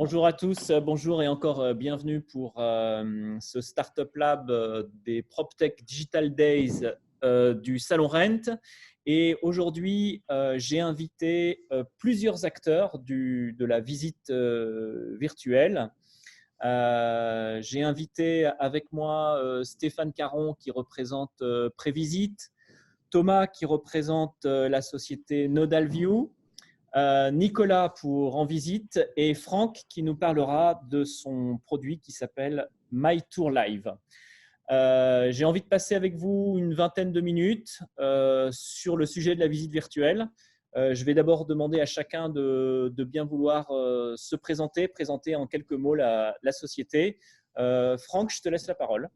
Bonjour à tous, bonjour et encore bienvenue pour ce Startup Lab des PropTech Digital Days du Salon Rent. Et aujourd'hui, j'ai invité plusieurs acteurs de la visite virtuelle. J'ai invité avec moi Stéphane Caron qui représente Prévisite, Thomas qui représente la société NodalView, Nicolas pour En Visite et Franck qui nous parlera de son produit qui s'appelle My Tour Live. J'ai envie de passer avec vous une vingtaine de minutes sur le sujet de la visite virtuelle. Je vais d'abord demander à chacun de bien vouloir se présenter en quelques mots la société. Franck, je te laisse la parole.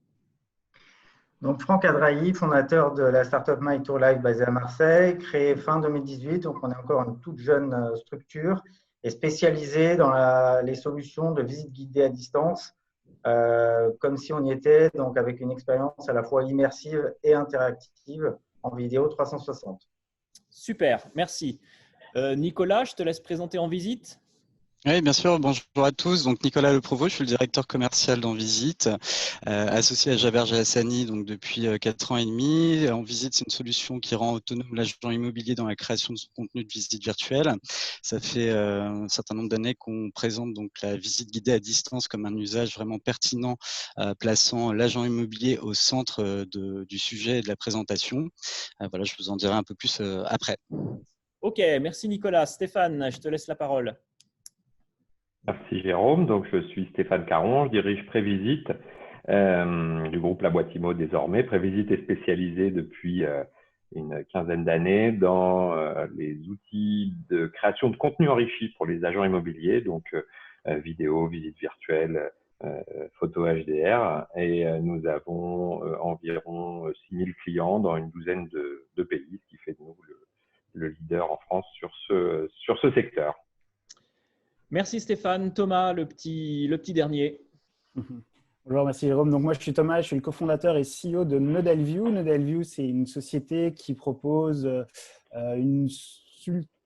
Donc, Franck Adrahi, fondateur de la startup My Tour Live basée à Marseille, créée fin 2018. Donc, on est encore une toute jeune structure et spécialisée dans les solutions de visite guidée à distance, comme si on y était, donc avec une expérience à la fois immersive et interactive en vidéo 360. Super, merci. Nicolas, je te laisse présenter En Visite. Oui, bien sûr. Bonjour à tous. Donc, Nicolas Le Provost, je suis le directeur commercial d'En Visite, associé à Jaber Hassani donc depuis 4 ans et demi. En Visite, c'est une solution qui rend autonome l'agent immobilier dans la création de son contenu de visite virtuelle. Ça fait un certain nombre d'années qu'on présente donc la visite guidée à distance comme un usage vraiment pertinent, plaçant l'agent immobilier au centre du sujet et de la présentation. Voilà, je vous en dirai un peu plus après. Ok, merci Nicolas. Stéphane, je te laisse la parole. Merci Jérôme. Donc, je suis Stéphane Caron, je dirige Prévisite du groupe La Boîte Immo désormais. Prévisite est spécialisé depuis une quinzaine d'années dans les outils de création de contenu enrichi pour les agents immobiliers, donc vidéo, visite virtuelle, photo HDR. Et nous avons environ 6000 clients dans une douzaine de pays, ce qui fait de nous le leader en France sur ce secteur. Merci Stéphane. Thomas, le petit dernier. Bonjour, merci Jérôme. Donc moi, je suis Thomas, je suis le cofondateur et CEO de NodalView. NodalView, c'est une société qui propose une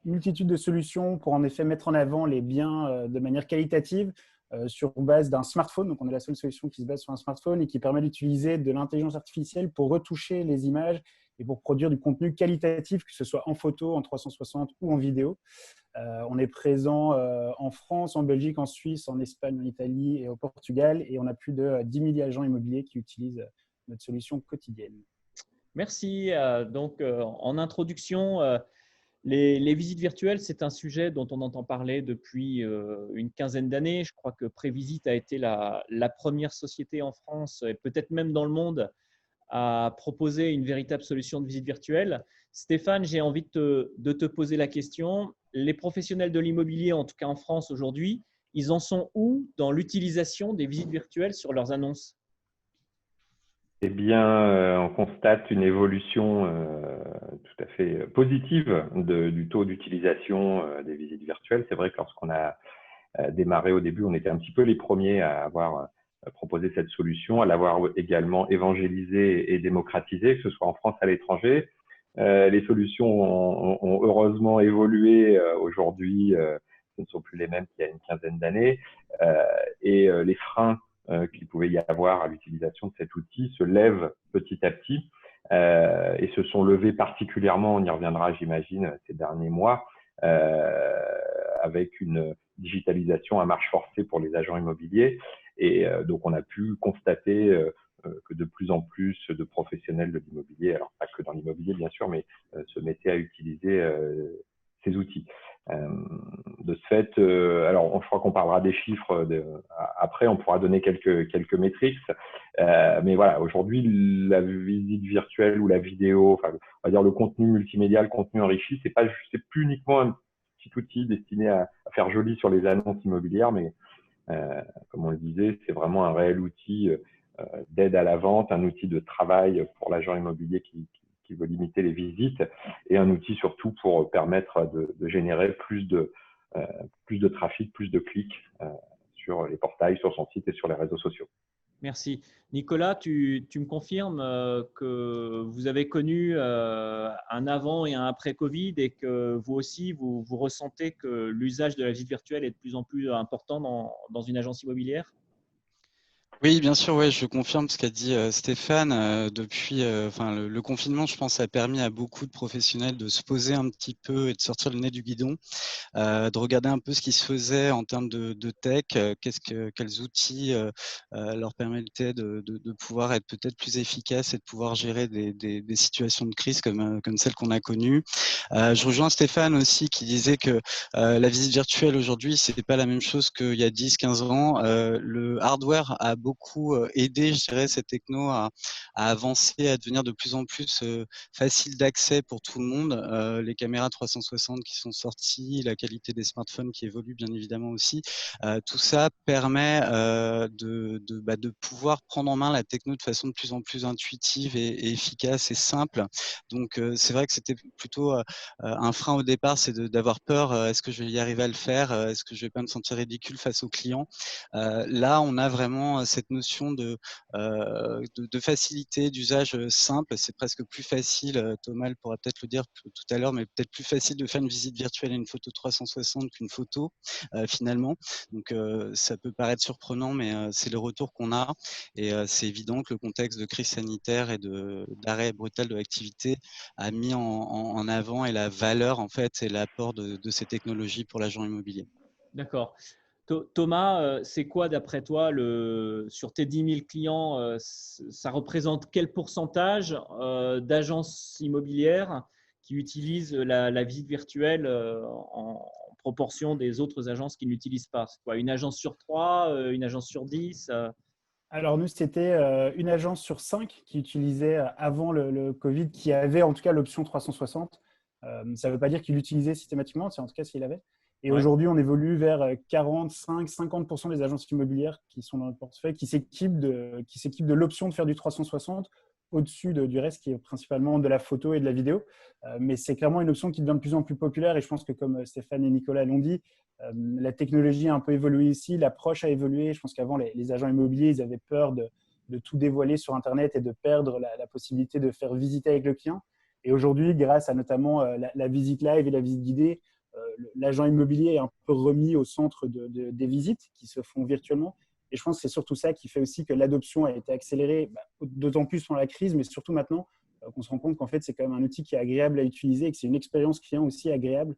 multitude de solutions pour en effet mettre en avant les biens de manière qualitative sur base d'un smartphone. Donc on est la seule solution qui se base sur un smartphone et qui permet d'utiliser de l'intelligence artificielle pour retoucher les images et pour produire du contenu qualitatif, que ce soit en photo, en 360 ou en vidéo. On est présent en France, en Belgique, en Suisse, en Espagne, en Italie et au Portugal. Et on a plus de 10 000 agents immobiliers qui utilisent notre solution quotidienne. Merci. Donc, en introduction, les visites virtuelles, c'est un sujet dont on entend parler depuis une quinzaine d'années. Je crois que Prévisite a été la première société en France et peut-être même dans le monde à proposer une véritable solution de visite virtuelle. Stéphane, j'ai envie de te poser la question. Les professionnels de l'immobilier, en tout cas en France aujourd'hui, ils en sont où dans l'utilisation des visites virtuelles sur leurs annonces? Eh bien, on constate une évolution tout à fait positive du taux d'utilisation des visites virtuelles. C'est vrai que lorsqu'on a démarré au début, on était un petit peu les premiers à avoir proposé cette solution, à l'avoir également évangélisée et démocratisée, que ce soit en France ou à l'étranger. Les solutions ont heureusement évolué. Aujourd'hui, ce ne sont plus les mêmes qu'il y a une quinzaine d'années. Et les freins qu'il pouvait y avoir à l'utilisation de cet outil se lèvent petit à petit et se sont levés particulièrement, on y reviendra j'imagine, ces derniers mois, avec une digitalisation à marche forcée pour les agents immobiliers. Et donc, on a pu constater que de plus en plus de professionnels de l'immobilier, alors pas que dans l'immobilier bien sûr, mais se mettaient à utiliser ces outils. De ce fait, alors je crois qu'on parlera des chiffres après, on pourra donner quelques métriques, mais voilà, aujourd'hui la visite virtuelle ou la vidéo, enfin, on va dire le contenu multimédia, le contenu enrichi, c'est plus uniquement un petit outil destiné à faire joli sur les annonces immobilières, mais comme on le disait, c'est vraiment un réel outil d'aide à la vente, un outil de travail pour l'agent immobilier qui veut limiter les visites et un outil surtout pour permettre de générer plus de trafic, plus de clics sur les portails, sur son site et sur les réseaux sociaux. Merci. Nicolas, tu me confirmes que vous avez connu un avant et un après Covid et que vous aussi, vous ressentez que l'usage de la visite virtuelle est de plus en plus important dans une agence immobilière? Oui, bien sûr, ouais, je confirme ce qu'a dit Stéphane. Depuis, le confinement, je pense, a permis à beaucoup de professionnels de se poser un petit peu et de sortir le nez du guidon, de regarder un peu ce qui se faisait en termes de tech, quels outils leur permettaient de pouvoir être peut-être plus efficaces et de pouvoir gérer des situations de crise comme celles qu'on a connues. Je rejoins Stéphane aussi qui disait que la visite virtuelle aujourd'hui, c'est pas la même chose qu'il y a 10-15 ans. Le hardware a beaucoup aidé, je dirais, cette techno à avancer, à devenir de plus en plus facile d'accès pour tout le monde. Les caméras 360 qui sont sorties, la qualité des smartphones qui évolue bien évidemment aussi. Tout ça permet de pouvoir prendre en main la techno de façon de plus en plus intuitive et efficace et simple. Donc, c'est vrai que c'était plutôt un frein au départ, c'est d'avoir peur. Est-ce que je vais y arriver à le faire? Est-ce que je vais pas me sentir ridicule face aux clients? Là, on a vraiment cette notion de facilité, d'usage simple. C'est presque plus facile, Thomas pourra peut-être le dire tout à l'heure, mais peut-être plus facile de faire une visite virtuelle et une photo 360 qu'une photo finalement. Donc, ça peut paraître surprenant, mais c'est le retour qu'on a. Et c'est évident que le contexte de crise sanitaire et d'arrêt brutal de l'activité a mis en avant et la valeur en fait et l'apport de ces technologies pour l'agent immobilier. D'accord. Thomas, c'est quoi d'après toi, sur tes 10 000 clients, ça représente quel pourcentage d'agences immobilières qui utilisent la visite virtuelle en proportion des autres agences qui ne l'utilisent pas? C'est quoi, une agence sur 3, une agence sur 10? Alors nous, c'était une agence sur 5 qui utilisait avant le Covid, qui avait en tout cas l'option 360. Ça ne veut pas dire qu'il l'utilisait systématiquement, c'est en tout cas s'il avait. Et Ouais. aujourd'hui, on évolue vers 45-50% des agences immobilières qui sont dans le portefeuille, qui s'équipent de l'option de faire du 360 au-dessus du reste qui est principalement de la photo et de la vidéo. Mais c'est clairement une option qui devient de plus en plus populaire et je pense que comme Stéphane et Nicolas l'ont dit, la technologie a un peu évolué ici, l'approche a évolué. Je pense qu'avant, les agents immobiliers, ils avaient peur de tout dévoiler sur Internet et de perdre la possibilité de faire visiter avec le client. Et aujourd'hui, grâce à notamment la visite live et la visite guidée, l'agent immobilier est un peu remis au centre des visites qui se font virtuellement. Et je pense que c'est surtout ça qui fait aussi que l'adoption a été accélérée, d'autant plus pendant la crise, mais surtout maintenant qu'on se rend compte qu'en fait, c'est quand même un outil qui est agréable à utiliser et que c'est une expérience client aussi agréable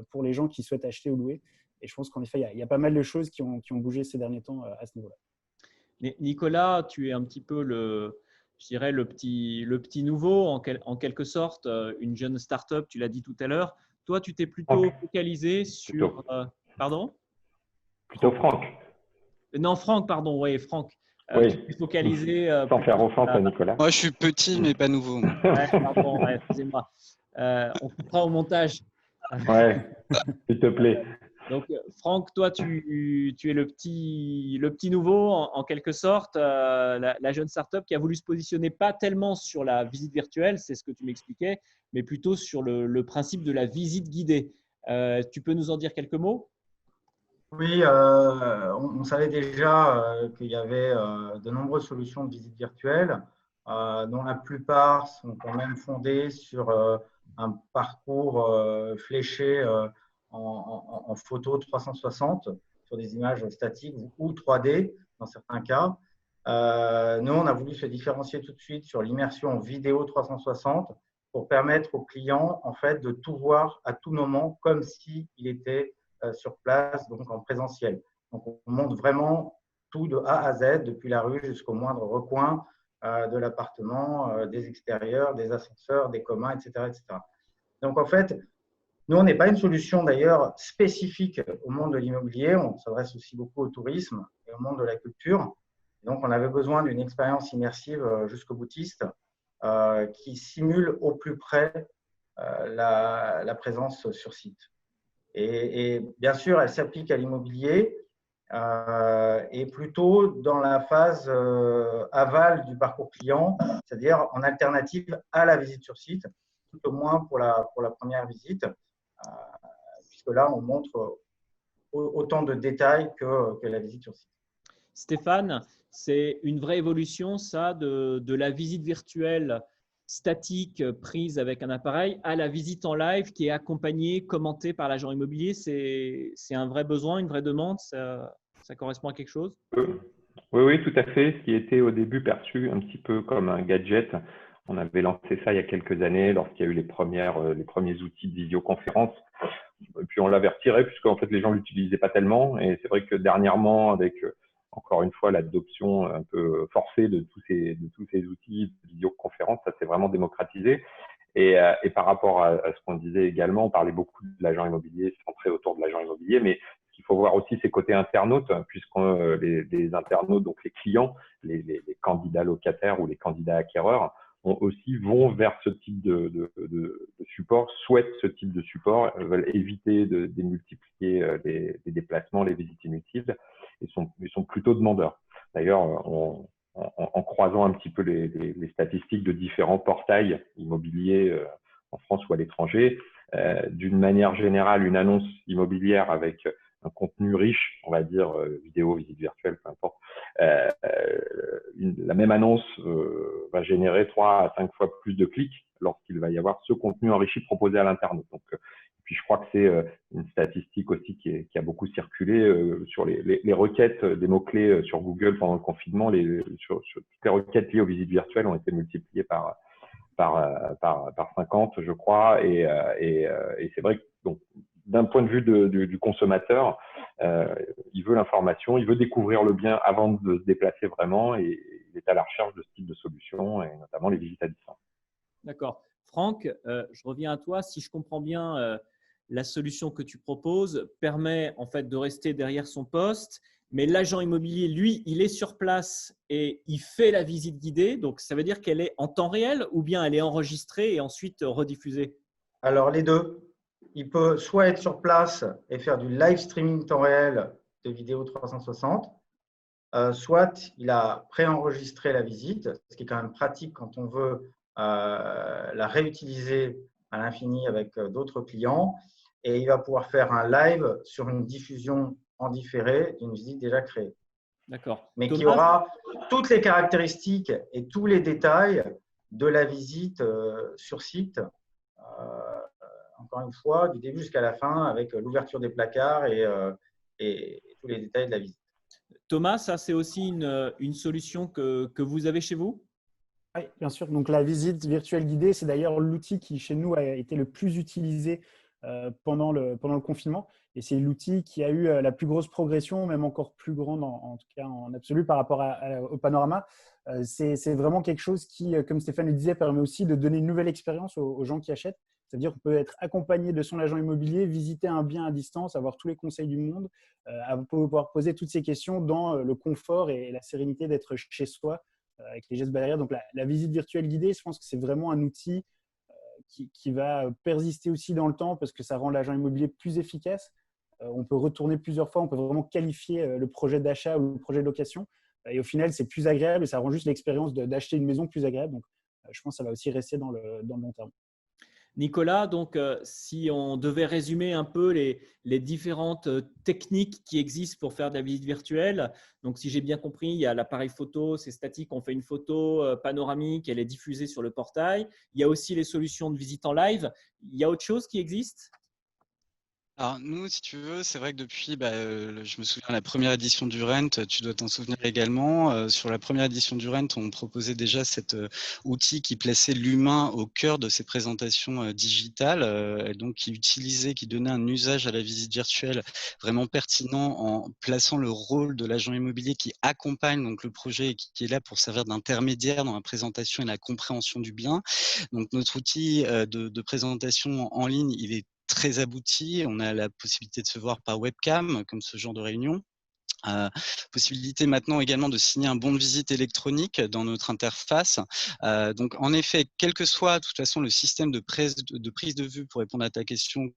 pour les gens qui souhaitent acheter ou louer. Et je pense qu'en effet, il y a pas mal de choses qui ont bougé ces derniers temps à ce niveau-là. Nicolas, tu es un petit peu je dirais le petit nouveau en quelque sorte, une jeune start-up, tu l'as dit tout à l'heure. Toi, tu t'es plutôt focalisé sur… pardon? Plutôt Franck. Non, Franck, pardon, oui, Franck. Oui. Tu t'es focalisé Sans faire offense à Nicolas. Moi, je suis petit, mais pas nouveau. Ouais, pardon, ouais, excusez-moi. On coupera au montage. Ouais, s'il te plaît. Donc, Franck, toi, tu es le petit nouveau, en quelque sorte, la jeune startup qui a voulu se positionner pas tellement sur la visite virtuelle, c'est ce que tu m'expliquais, mais plutôt sur le principe de la visite guidée. Tu peux nous en dire quelques mots? Oui, on savait déjà qu'il y avait de nombreuses solutions de visite virtuelle, dont la plupart sont quand même fondées sur un parcours fléché en photo 360 sur des images statiques ou 3D dans certains cas. Nous, on a voulu se différencier tout de suite sur l'immersion vidéo 360 pour permettre aux clients en fait, de tout voir à tout moment comme s'il était sur place, donc en présentiel. Donc, on montre vraiment tout de A à Z, depuis la rue jusqu'au moindre recoin de l'appartement, des extérieurs, des ascenseurs, des communs, etc., etc. Donc, en fait, nous, on n'est pas une solution d'ailleurs spécifique au monde de l'immobilier. On s'adresse aussi beaucoup au tourisme et au monde de la culture. Donc, on avait besoin d'une expérience immersive jusqu'au boutiste qui simule au plus près la présence sur site. Et bien sûr, elle s'applique à l'immobilier et plutôt dans la phase aval du parcours client, c'est-à-dire en alternative à la visite sur site, tout au moins pour la première visite, puisque là, on montre autant de détails que la visite sur site. Stéphane, c'est une vraie évolution, ça, de la visite virtuelle statique prise avec un appareil à la visite en live qui est accompagnée, commentée par l'agent immobilier. C'est un vrai besoin, une vraie demande. Ça correspond à quelque chose? Oui, oui, tout à fait. Ce qui était au début perçu un petit peu comme un gadget, on avait lancé ça il y a quelques années lorsqu'il y a eu les premiers outils de visioconférence. Et puis on l'avait retiré puisqu'en fait les gens l'utilisaient pas tellement. Et c'est vrai que dernièrement, avec encore une fois l'adoption un peu forcée de tous ces outils de visioconférence, ça s'est vraiment démocratisé. Et par rapport à ce qu'on disait également, on parlait beaucoup de l'agent immobilier, centré autour de l'agent immobilier, mais ce qu'il faut voir aussi, c'est côté internaute, puisqu'on les internautes, donc les clients, les candidats locataires ou les candidats acquéreurs, vont vers ce type de support, souhaitent ce type de support, veulent éviter de démultiplier les déplacements, les visites inutiles, et sont plutôt demandeurs. D'ailleurs, en croisant un petit peu les statistiques de différents portails immobiliers en France ou à l'étranger, d'une manière générale, une annonce immobilière avec un contenu riche, on va dire vidéo, visite virtuelle, peu importe, la même annonce va générer 3 à 5 fois plus de clics lorsqu'il va y avoir ce contenu enrichi proposé à l'internaute. Donc, puis je crois que c'est une statistique aussi qui a beaucoup circulé sur les requêtes des mots-clés sur Google pendant le confinement. Sur toutes les requêtes liées aux visites virtuelles ont été multipliées par 50, je crois. Et c'est vrai que donc, d'un point de vue du consommateur, il veut l'information, il veut découvrir le bien avant de se déplacer vraiment, et il est à la recherche de ce type de solutions, et notamment les visites à distance. D'accord. Franck, je reviens à toi. Si je comprends bien, la solution que tu proposes permet en fait de rester derrière son poste, mais l'agent immobilier, lui, il est sur place et il fait la visite guidée. Donc, ça veut dire qu'elle est en temps réel ou bien elle est enregistrée et ensuite rediffusée? Alors, les deux. Il peut soit être sur place et faire du live streaming temps réel de vidéos 360, soit il a préenregistré la visite, ce qui est quand même pratique quand on veut la réutiliser à l'infini avec d'autres clients, et il va pouvoir faire un live sur une diffusion en différé d'une visite déjà créée. D'accord. Mais Thomas, qui aura toutes les caractéristiques et tous les détails de la visite sur site, encore une fois, du début jusqu'à la fin, avec l'ouverture des placards et tous les détails de la visite. Thomas, ça c'est aussi une solution que vous avez chez vous? Oui, bien sûr. Donc, la visite virtuelle guidée, c'est d'ailleurs l'outil qui, chez nous, a été le plus utilisé pendant le confinement. Et c'est l'outil qui a eu la plus grosse progression, même encore plus grande, en tout cas en absolu, par rapport au panorama. C'est vraiment quelque chose qui, comme Stéphane le disait, permet aussi de donner une nouvelle expérience aux gens qui achètent. C'est-à-dire qu'on peut être accompagné de son agent immobilier, visiter un bien à distance, avoir tous les conseils du monde, pouvoir poser toutes ces questions dans le confort et la sérénité d'être chez soi, avec les gestes barrières. Donc, la visite virtuelle guidée, je pense que c'est vraiment un outil qui va persister aussi dans le temps parce que ça rend l'agent immobilier plus efficace. On peut retourner plusieurs fois, on peut vraiment qualifier le projet d'achat ou le projet de location. Et au final, c'est plus agréable et ça rend juste l'expérience d'acheter une maison plus agréable. Donc, je pense que ça va aussi rester dans le long terme. Nicolas, donc si on devait résumer un peu les différentes techniques qui existent pour faire de la visite virtuelle, donc si j'ai bien compris, il y a l'appareil photo, c'est statique, on fait une photo panoramique, elle est diffusée sur le portail. Il y a aussi les solutions de visite en live. Il y a autre chose qui existe? Alors nous, si tu veux, c'est vrai que depuis, je me souviens, la première édition du Rent, tu dois t'en souvenir également. Sur la première édition du Rent, on proposait déjà cet outil qui plaçait l'humain au cœur de ces présentations digitales, et donc qui donnait un usage à la visite virtuelle vraiment pertinent en plaçant le rôle de l'agent immobilier qui accompagne donc le projet et qui est là pour servir d'intermédiaire dans la présentation et la compréhension du bien. Donc notre outil de présentation en ligne, il est très abouti. On a la possibilité de se voir par webcam, comme ce genre de réunion. Possibilité maintenant également de signer un bon de visite électronique dans notre interface. Donc en effet, quel que soit de toute façon le système de prise de vue, pour répondre à ta question,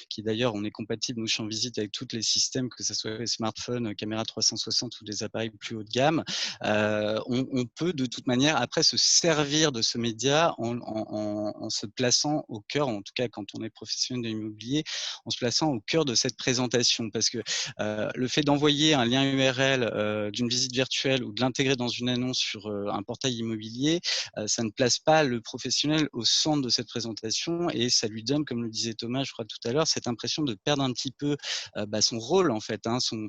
qui d'ailleurs on est compatible nous chez En Visite avec tous les systèmes, que ce soit les smartphones, caméra 360 ou des appareils plus haut de gamme, on peut de toute manière après se servir de ce média en se plaçant au cœur, en tout cas quand on est professionnel de l'immobilier, en se plaçant au cœur de cette présentation, parce que le fait d'envoyer un lien URL d'une visite virtuelle ou de l'intégrer dans une annonce sur un portail immobilier, ça ne place pas le professionnel au centre de cette présentation et ça lui donne, comme le disait Thomas, je crois tout à l'heure, cette impression de perdre un petit peu son rôle en fait, hein, son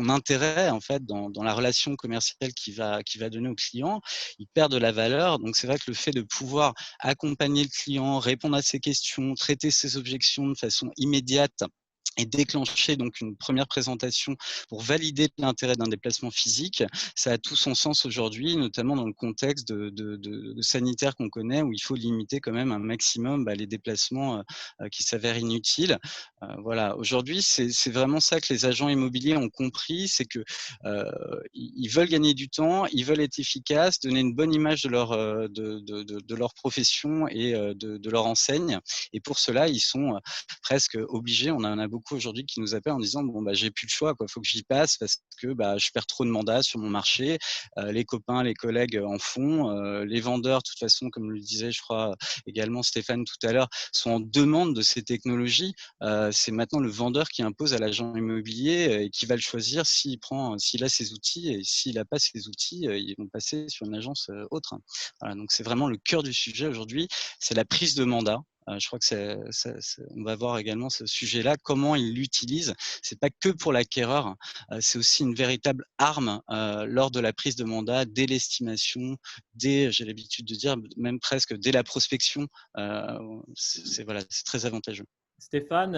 intérêt en fait dans la relation commerciale qu'il va donner au client. Il perd de la valeur. Donc c'est vrai que le fait de pouvoir accompagner le client, répondre à ses questions, traiter ses objections de façon immédiate et déclencher donc une première présentation pour valider l'intérêt d'un déplacement physique, ça a tout son sens aujourd'hui, notamment dans le contexte de sanitaire qu'on connaît, où il faut limiter quand même un maximum les déplacements qui s'avèrent inutiles. Voilà. Aujourd'hui, c'est vraiment ça que les agents immobiliers ont compris, c'est que ils veulent gagner du temps, ils veulent être efficaces, donner une bonne image de leur profession et de leur enseigne. Et pour cela, ils sont presque obligés. On en a beaucoup aujourd'hui qui nous appellent en disant bon j'ai plus le choix, quoi, faut que j'y passe parce que je perds trop de mandats sur mon marché. Les copains, les collègues en font. Les vendeurs, de toute façon, comme le disait, je crois également Stéphane tout à l'heure, sont en demande de ces technologies. C'est maintenant le vendeur qui impose à l'agent immobilier et qui va le choisir s'il a ses outils, et s'il n'a pas ses outils, ils vont passer sur une agence autre. Voilà, donc c'est vraiment le cœur du sujet aujourd'hui, c'est la prise de mandat. Je crois que on va voir également ce sujet-là, comment il l'utilise. C'est pas que pour l'acquéreur, c'est aussi une véritable arme lors de la prise de mandat, dès l'estimation, j'ai l'habitude de dire, même presque dès la prospection. C'est très avantageux. Stéphane,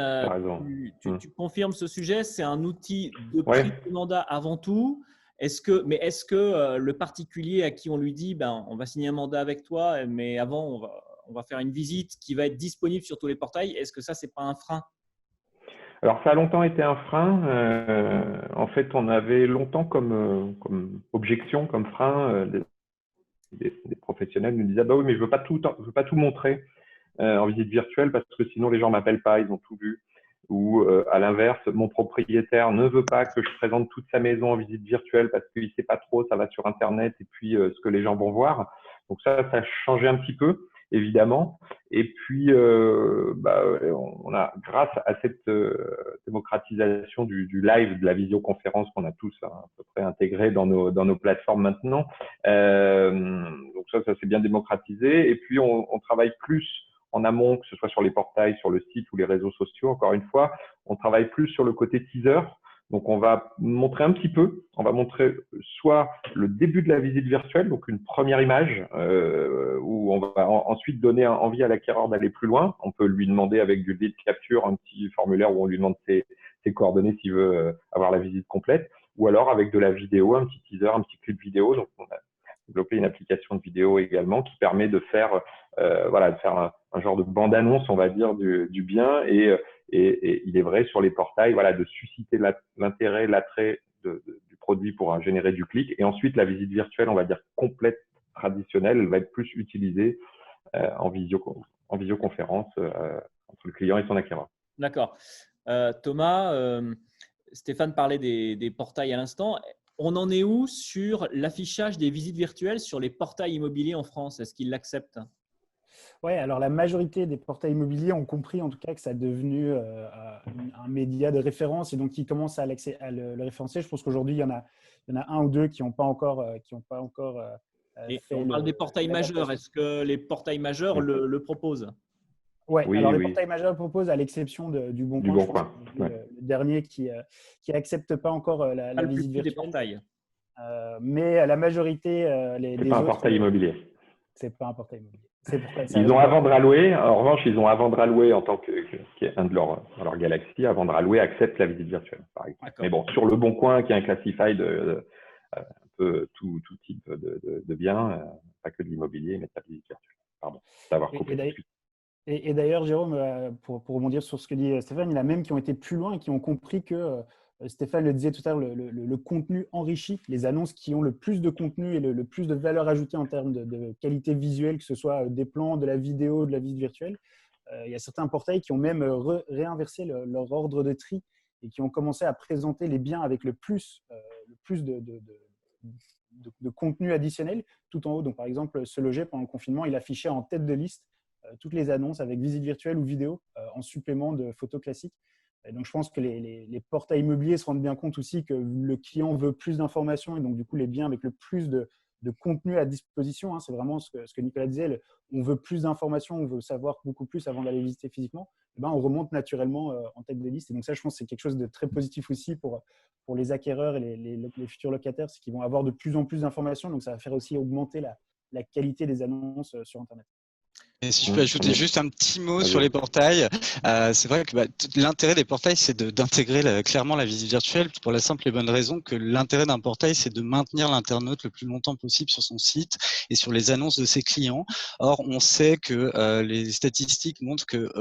tu confirmes ce sujet? C'est un outil de prise de mandat avant tout. Est-ce que le particulier à qui on lui dit on va signer un mandat avec toi, mais avant on va faire une visite qui va être disponible sur tous les portails, est-ce que ça, c'est pas un frein? Alors, ça a longtemps été un frein. En fait, on avait longtemps comme objection, comme frein, des professionnels nous disaient oui, mais je veux pas tout montrer en visite virtuelle parce que sinon les gens m'appellent pas, ils ont tout vu. Ou à l'inverse, mon propriétaire ne veut pas que je présente toute sa maison en visite virtuelle parce qu'il sait pas trop, ça va sur Internet et puis ce que les gens vont voir. Donc ça a changé un petit peu, évidemment. Et puis, on a, grâce à cette démocratisation du live, de la visioconférence qu'on a tous à peu près intégré dans nos plateformes maintenant. Donc ça s'est bien démocratisé. Et puis, on travaille plus en amont, que ce soit sur les portails, sur le site ou les réseaux sociaux. Encore une fois, on travaille plus sur le côté teaser. Donc, on va montrer un petit peu. On va montrer soit le début de la visite virtuelle, donc une première image, où on va ensuite donner envie à l'acquéreur d'aller plus loin. On peut lui demander avec du lead capture, un petit formulaire où on lui demande ses coordonnées s'il veut avoir la visite complète, ou alors avec de la vidéo, un petit teaser, un petit clip vidéo. Donc, on a développé une application de vidéo également qui permet de faire, un genre de bande-annonce, on va dire, du bien. Et il est vrai sur les portails, de susciter l'intérêt, l'attrait du produit pour générer du clic. Et ensuite, la visite virtuelle, on va dire complète, traditionnelle, elle va être plus utilisée en visioconférence entre le client et son acquéreur. D'accord. Thomas, Stéphane parlait des portails à l'instant. On en est où sur l'affichage des visites virtuelles sur les portails immobiliers en France? Est-ce qu'ils l'acceptent? Oui, alors la majorité des portails immobiliers ont compris en tout cas que ça est devenu un média de référence et donc ils commencent à le référencer. Je pense qu'aujourd'hui, il y en a un ou deux qui n'ont pas encore fait. On parle des portails majeurs. Est-ce que les portails majeurs le proposent? Oui, alors les portails majeurs le proposent à l'exception du Bon Coin. Le dernier qui n'accepte pas encore la visite virtuelle. Des portails. Mais la majajorité, c'est pas un portail immobilier. C'est pas un portail immobilier. Ils ont à vendre à louer. En revanche, ils ont à vendre à louer en tant qu'un de leur galaxie. À vendre à louer accepte la visite virtuelle, par exemple. Mais bon, sur le Bon Coin, qui est un classified un peu tout type de biens, pas que de l'immobilier, mais de la visite virtuelle. Pardon, d'avoir coupé. Et d'ailleurs, Jérôme, pour rebondir sur ce que dit Stéphane, il y en a même qui ont été plus loin et qui ont compris que, Stéphane le disait tout à l'heure, le contenu enrichi, les annonces qui ont le plus de contenu et le plus de valeur ajoutée en termes de qualité visuelle, que ce soit des plans, de la vidéo, de la visite virtuelle. Il y a certains portails qui ont même réinversé leur ordre de tri et qui ont commencé à présenter les biens avec le plus de contenu additionnel tout en haut. Donc, par exemple, Se Loger, pendant le confinement, il affichait en tête de liste toutes les annonces avec visite virtuelle ou vidéo en supplément de photos classiques. Et donc, je pense que les portails immobiliers se rendent bien compte aussi que le client veut plus d'informations et donc, du coup, les biens avec le plus de contenu à disposition. Hein, c'est vraiment ce que Nicolas disait. On veut plus d'informations, on veut savoir beaucoup plus avant d'aller visiter physiquement. Et ben, on remonte naturellement en tête des listes. Et donc, ça, je pense que c'est quelque chose de très positif aussi pour les acquéreurs et les futurs locataires, c'est qu'ils vont avoir de plus en plus d'informations. Donc, ça va faire aussi augmenter la qualité des annonces sur Internet. Et si je peux ajouter juste un petit mot sur les portails, c'est vrai que l'intérêt des portails, c'est d'intégrer clairement la visite virtuelle pour la simple et bonne raison que l'intérêt d'un portail, c'est de maintenir l'internaute le plus longtemps possible sur son site et sur les annonces de ses clients. Or, on sait que les statistiques montrent que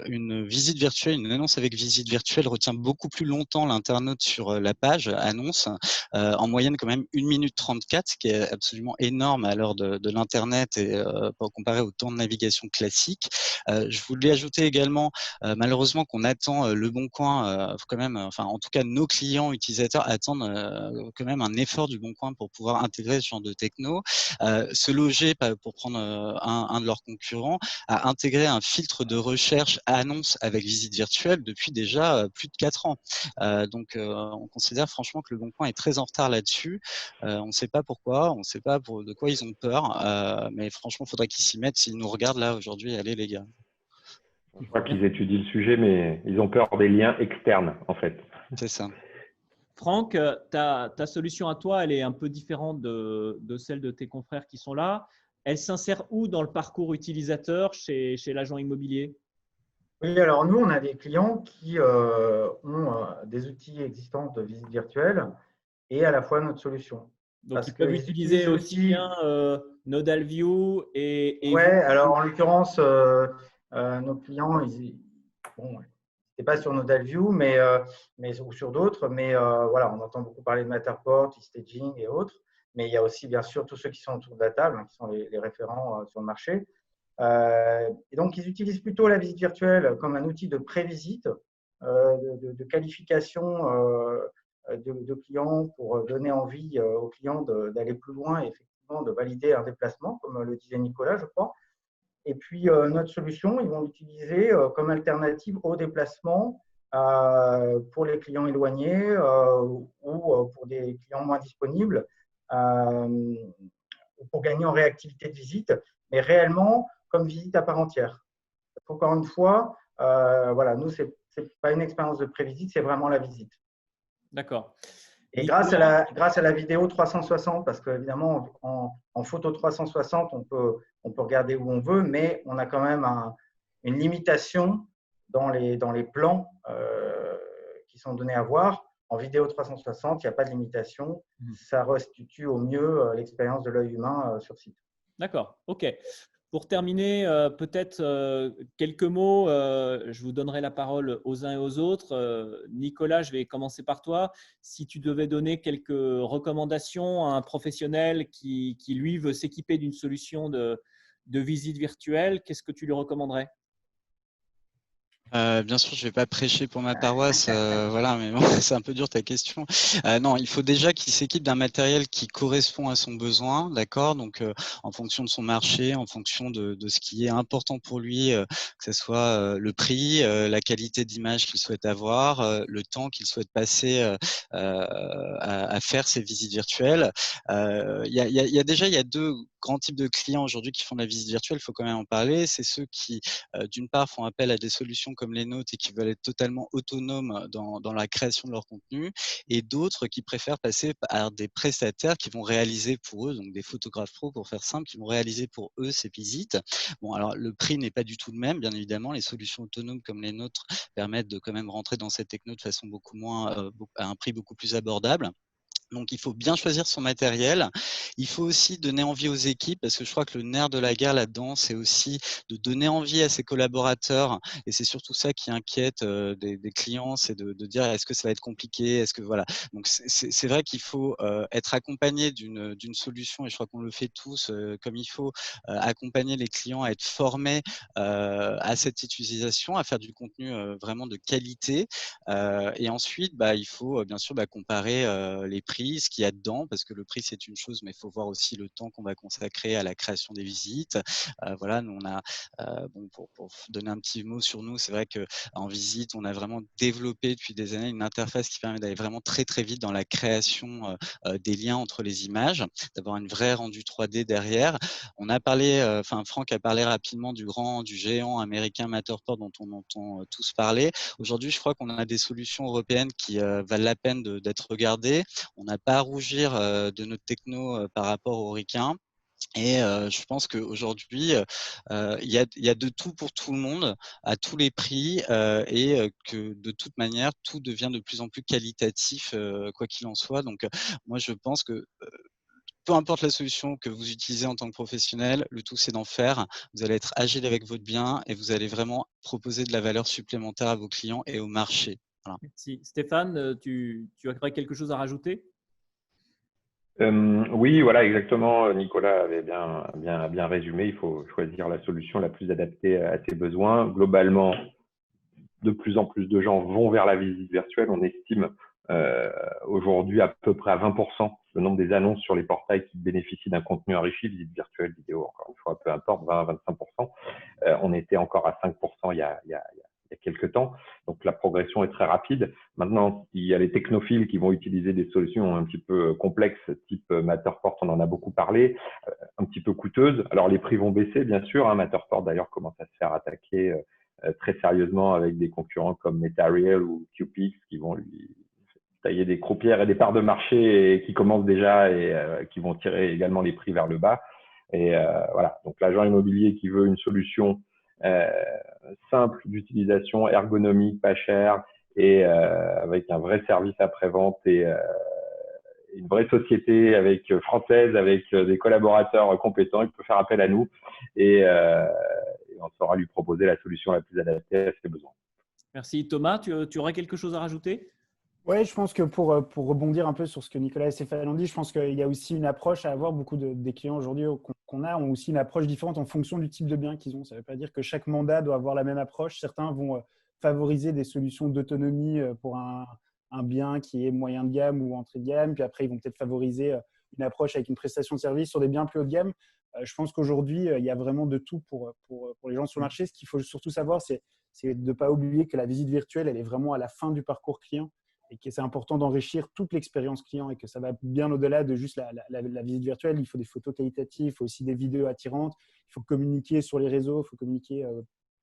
une visite virtuelle, une annonce avec visite virtuelle retient beaucoup plus longtemps l'internaute sur la page annonce, en moyenne quand même 1 minute 34, ce qui est absolument énorme à l'heure de l'Internet et comparé au temps de navigation classique. Je voulais ajouter également, malheureusement, qu'on attend Le Bon Coin quand même, enfin en tout cas nos clients utilisateurs attendent quand même un effort du Bon Coin pour pouvoir intégrer ce genre de techno. Se Loger, pour prendre un de leurs concurrents, a intégré un filtre de recherche annonce avec visite virtuelle depuis déjà plus de 4 ans. Donc on considère franchement que Le Bon Coin est très en retard là-dessus. On ne sait pas pourquoi, on ne sait pas de quoi ils ont peur, mais franchement, il faudrait qu'ils s'y mettent. S'ils nous regardent là aujourd'hui, allez les gars. Je crois qu'ils étudient le sujet, mais ils ont peur des liens externes, en fait. C'est ça. Franck, ta solution à toi, elle est un peu différente de celle de tes confrères qui sont là. Elle s'insère où dans le parcours utilisateur chez l'agent immobilier? Oui, alors nous, on a des clients qui ont des outils existants de visite virtuelle et à la fois notre solution. Donc, Parce ils peuvent qu'ils utiliser utilisent aussi bien NodalView et Ouais, alors en l'occurrence, nos clients, bon, c'est pas sur NodalView, mais ou sur d'autres, mais voilà, on entend beaucoup parler de Matterport, eStaging et autres, mais il y a aussi bien sûr tous ceux qui sont autour de la table, hein, qui sont les référents sur le marché. Et donc, ils utilisent plutôt la visite virtuelle comme un outil de pré-visite, de qualification de clients pour donner envie aux clients d'aller plus loin et effectivement de valider un déplacement, comme le disait Nicolas, je crois. Et puis, notre solution, ils vont l'utiliser comme alternative au déplacement pour les clients éloignés ou pour des clients moins disponibles, pour gagner en réactivité de visite, mais réellement comme visite à part entière. Encore une fois, voilà, nous, ce n'est pas une expérience de prévisite, c'est vraiment la visite. D'accord. Et grâce à la vidéo 360, parce qu'évidemment, en photo 360, on peut regarder où on veut, mais on a quand même une limitation dans les plans qui sont donnés à voir. En vidéo 360, il n'y a pas de limitation. Ça restitue au mieux l'expérience de l'œil humain sur site. D'accord, ok. Pour terminer, peut-être quelques mots, je vous donnerai la parole aux uns et aux autres. Nicolas, je vais commencer par toi. Si tu devais donner quelques recommandations à un professionnel qui lui, veut s'équiper d'une solution de visite virtuelle, qu'est-ce que tu lui recommanderais? Bien sûr, je vais pas prêcher pour ma paroisse, voilà, mais bon, c'est un peu dur ta question. Non, il faut déjà qu'il s'équipe d'un matériel qui correspond à son besoin, d'accord? Donc, en fonction de son marché, en fonction de ce qui est important pour lui, que ce soit le prix, la qualité d'image qu'il souhaite avoir, le temps qu'il souhaite passer à faire ses visites virtuelles. Il y a deux grands types de clients aujourd'hui qui font de la visite virtuelle, il faut quand même en parler. C'est ceux qui, d'une part, font appel à des solutions comme les nôtres et qui veulent être totalement autonomes dans la création de leur contenu, et d'autres qui préfèrent passer par des prestataires qui vont réaliser pour eux, donc des photographes pros pour faire simple, qui vont réaliser pour eux ces visites. Bon, alors le prix n'est pas du tout le même, bien évidemment. Les solutions autonomes comme les nôtres permettent de quand même rentrer dans cette techno de façon beaucoup moins, à un prix beaucoup plus abordable. Donc, il faut bien choisir son matériel. Il faut aussi donner envie aux équipes, parce que je crois que le nerf de la guerre là-dedans, c'est aussi de donner envie à ses collaborateurs. Et c'est surtout ça qui inquiète des clients, c'est de dire est-ce que ça va être compliqué, est-ce que voilà. Donc, c'est vrai qu'il faut être accompagné d'une solution, et je crois qu'on le fait tous comme il faut, accompagner les clients à être formés à cette utilisation, à faire du contenu vraiment de qualité. Et ensuite, il faut bien sûr comparer les prix prix, ce qu'il y a dedans, parce que le prix, c'est une chose, mais il faut voir aussi le temps qu'on va consacrer à la création des visites. Voilà, nous, on a, pour donner un petit mot sur nous, c'est vrai qu'en visite, on a vraiment développé depuis des années une interface qui permet d'aller vraiment très, très vite dans la création des liens entre les images, d'avoir une vraie rendu 3D derrière. On a parlé, Franck a parlé rapidement du géant américain Matterport dont on entend tous parler. Aujourd'hui, je crois qu'on a des solutions européennes qui valent la peine d'être regardées. On n'a pas à rougir de notre techno par rapport aux ricains. Et je pense qu'aujourd'hui, il y a de tout pour tout le monde, à tous les prix, et que de toute manière, tout devient de plus en plus qualitatif, quoi qu'il en soit. Donc, moi, je pense que peu importe la solution que vous utilisez en tant que professionnel, le tout, c'est d'en faire. Vous allez être agile avec votre bien et vous allez vraiment proposer de la valeur supplémentaire à vos clients et au marché. Voilà. Merci. Stéphane, tu aurais quelque chose à rajouter? Oui, voilà, exactement. Nicolas avait bien résumé. Il faut choisir la solution la plus adaptée à ses besoins. Globalement, de plus en plus de gens vont vers la visite virtuelle. On estime aujourd'hui à peu près à 20% le nombre des annonces sur les portails qui bénéficient d'un contenu enrichi, visite virtuelle, vidéo, encore une fois, peu importe, 20 à 25%. On était encore à 5% il y a quelques temps. Donc, la progression est très rapide. Maintenant, il y a les technophiles qui vont utiliser des solutions un petit peu complexes, type Matterport, on en a beaucoup parlé, un petit peu coûteuses. Alors, les prix vont baisser, bien sûr. Hein. Matterport, d'ailleurs, commence à se faire attaquer très sérieusement avec des concurrents comme MetaReal ou QPix qui vont lui tailler des croupières et des parts de marché et qui commencent déjà et qui vont tirer également les prix vers le bas. Et voilà. Donc, l'agent immobilier qui veut une solution simple d'utilisation, ergonomique, pas cher et avec un vrai service après-vente et une vraie société française avec des collaborateurs compétents, il peut faire appel à nous et on saura lui proposer la solution la plus adaptée à ses besoins. Merci. Thomas, tu aurais quelque chose à rajouter? Oui, je pense que pour rebondir un peu sur ce que Nicolas et Stéphane ont dit, je pense qu'il y a aussi une approche à avoir. Beaucoup des clients aujourd'hui qu'on a ont aussi une approche différente en fonction du type de bien qu'ils ont. Ça ne veut pas dire que chaque mandat doit avoir la même approche. Certains vont favoriser des solutions d'autonomie pour un bien qui est moyen de gamme ou entrée de gamme. Puis après, ils vont peut-être favoriser une approche avec une prestation de service sur des biens plus haut de gamme. Je pense qu'aujourd'hui, il y a vraiment de tout pour les gens sur le marché. Ce qu'il faut surtout savoir, c'est de ne pas oublier que la visite virtuelle, elle est vraiment à la fin du parcours client. Et que c'est important d'enrichir toute l'expérience client et que ça va bien au-delà de juste la visite virtuelle. Il faut des photos qualitatives, il faut aussi des vidéos attirantes, il faut communiquer sur les réseaux, il faut communiquer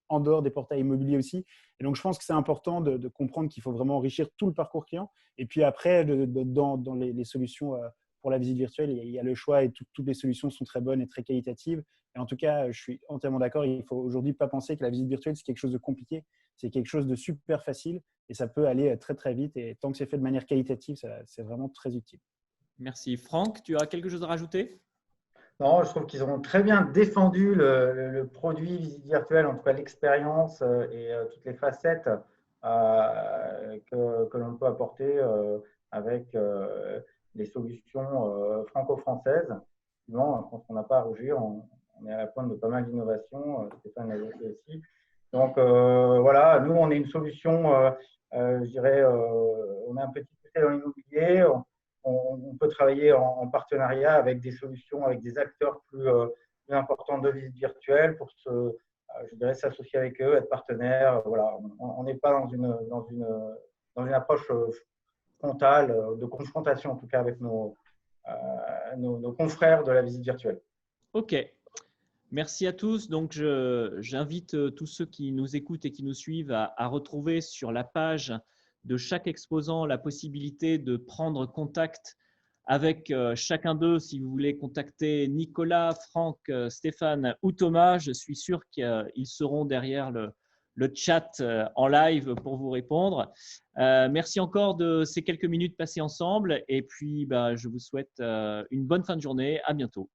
en dehors des portails immobiliers aussi. Et donc, je pense que c'est important de comprendre qu'il faut vraiment enrichir tout le parcours client. Et puis après, dans les solutions pour la visite virtuelle, il y a le choix et toutes les solutions sont très bonnes et très qualitatives. Et en tout cas, je suis entièrement d'accord. Il ne faut aujourd'hui pas penser que la visite virtuelle, c'est quelque chose de compliqué. C'est quelque chose de super facile et ça peut aller très, très vite. Et tant que c'est fait de manière qualitative, c'est vraiment très utile. Merci. Franck, tu as quelque chose à rajouter? Non, je trouve qu'ils ont très bien défendu le produit visite virtuelle, en tout cas l'expérience et toutes les facettes que l'on peut apporter avec les solutions franco-françaises. Non, je pense qu'on n'a pas à rougir. On est à la pointe de pas mal d'innovations. Stéphane l'a dit aussi. Donc voilà, nous, on est une solution, je dirais, on a un petit poussé dans l'immobilier. On peut travailler en partenariat avec des solutions, avec des acteurs plus importants de visite virtuelle pour je dirais, s'associer avec eux, être partenaire. Voilà, on n'est pas dans une approche frontale, de confrontation en tout cas avec nos confrères de la visite virtuelle. Ok. Merci à tous. Donc, j'invite tous ceux qui nous écoutent et qui nous suivent à retrouver sur la page de chaque exposant la possibilité de prendre contact avec chacun d'eux. Si vous voulez contacter Nicolas, Franck, Stéphane ou Thomas, je suis sûr qu'ils seront derrière le chat en live pour vous répondre. Merci encore de ces quelques minutes passées ensemble et puis je vous souhaite une bonne fin de journée. À bientôt.